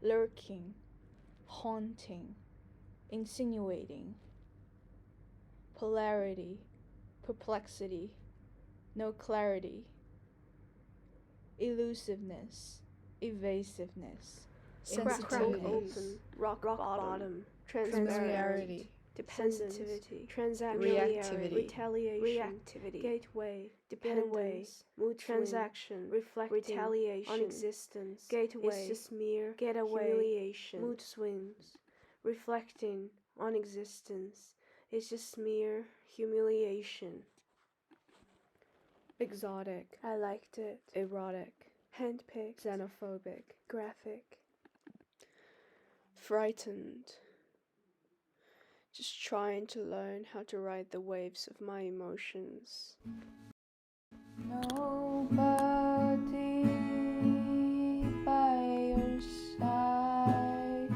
lurking, haunting, insinuating, polarity, perplexity, no clarity, elusiveness, evasiveness, crack sensitivity, open, rock bottom, transparency, dependency, reactivity, retaliation, gateway, dependence, mood transaction, retaliation, on existence, gateway, is just mere getaway, humiliation, mood swings, reflecting on existence, is just mere humiliation. Exotic, I liked it, erotic, handpicked, xenophobic, graphic, frightened, just trying to learn how to ride the waves of my emotions. Nobody by your side.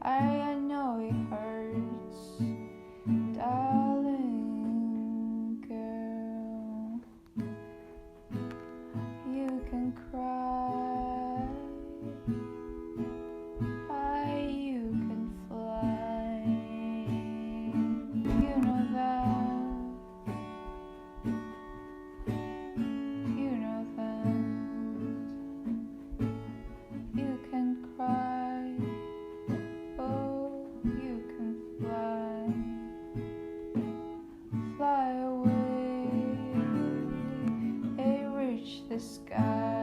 I know it hurts, darling girl. You can cry, you can fly. You know that. You know that. You can cry, oh, you can fly. Fly away, reach the sky.